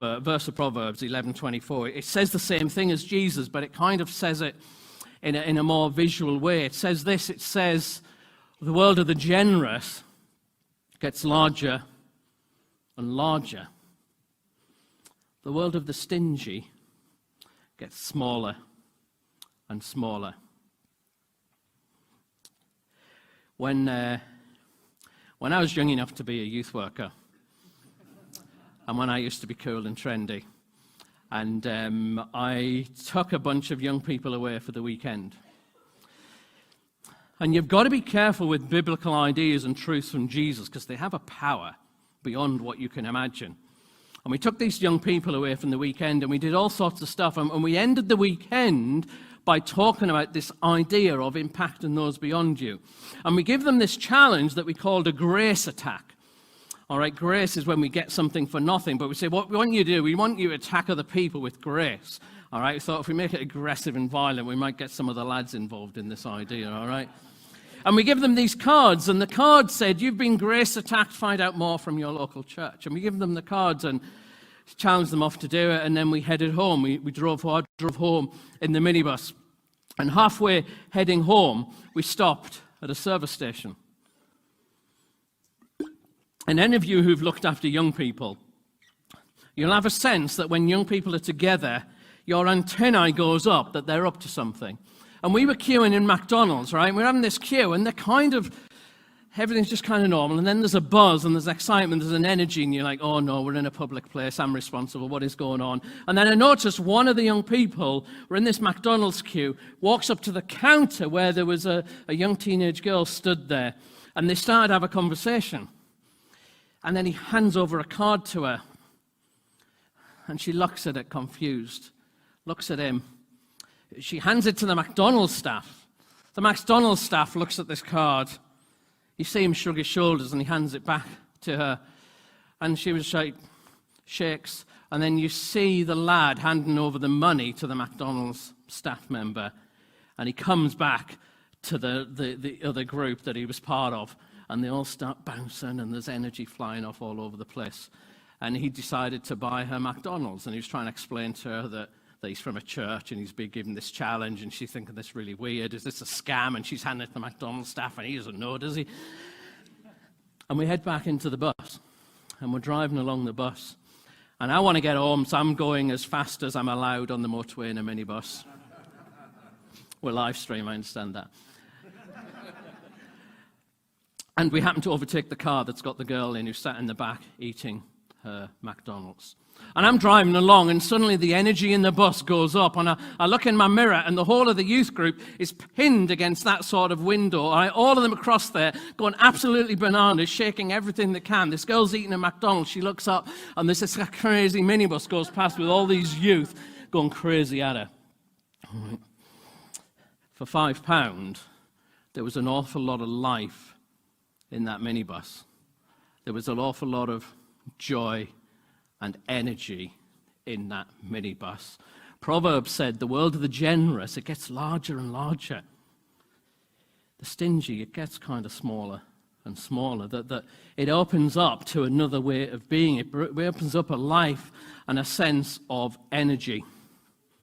verse of Proverbs 11:24. It says the same thing as Jesus, but it kind of says it in a more visual way. It says this, it says, the world of the generous gets larger and larger. The world of the stingy gets smaller and smaller. When I was young enough to be a youth worker, and when I used to be cool and trendy, and I took a bunch of young people away for the weekend. And you've got to be careful with biblical ideas and truths from Jesus, because they have a power beyond what you can imagine. And we took these young people away from the weekend, and we did all sorts of stuff, and we ended the weekend by talking about this idea of impacting those beyond you. And we give them this challenge that we called a grace attack. All right, grace is when we get something for nothing, but we say, what we want you to do, we want you to attack other people with grace. All right, we thought if we make it aggressive and violent, we might get some of the lads involved in this idea, all right? And we give them these cards, and the card said, you've been grace attacked, find out more from your local church. And we give them the cards and challenged them off to do it, and then we headed home. We drove home in the minibus. And halfway heading home, we stopped at a service station. And any of you who've looked after young people, you'll have a sense that when young people are together, your antennae goes up, that they're up to something. And we were queuing in McDonald's, right? We're having this queue, and everything's just kind of normal. And then there's a buzz, and there's excitement, there's an energy, and you're like, oh no, we're in a public place, I'm responsible, what is going on? And then I noticed one of the young people, we're in this McDonald's queue, walks up to the counter where there was a young teenage girl stood there, and they started to have a conversation. And then he hands over a card to her, and she looks at it confused, looks at him. She hands it to the McDonald's staff. The McDonald's staff looks at this card. You see him shrug his shoulders, and he hands it back to her. And she was like, shakes. And then you see the lad handing over the money to the McDonald's staff member. And he comes back to the other group that he was part of. And they all start bouncing, and there's energy flying off all over the place. And he decided to buy her McDonald's. And he was trying to explain to her that he's from a church, and he's been given this challenge, and she's thinking this really weird. Is this a scam? And she's handing it to the McDonald's staff, and he doesn't know, does he? And we head back into the bus, and we're driving along the bus. And I want to get home, so I'm going as fast as I'm allowed on the motorway in a minibus. We're live stream, I understand that. And we happen to overtake the car that's got the girl in who sat in the back eating her McDonald's. And I'm driving along, and suddenly the energy in the bus goes up, and I look in my mirror, and the whole of the youth group is pinned against that sort of window. All of them across there going absolutely bananas, shaking everything they can. This girl's eating a McDonald's. She looks up, and this crazy minibus goes past with all these youth going crazy at her. For £5, there was an awful lot of life in that minibus. There was an awful lot of joy and energy in that minibus. Proverbs said, the world of the generous, it gets larger and larger. The stingy, it gets kind of smaller and smaller. That it opens up to another way of being. It opens up a life and a sense of energy.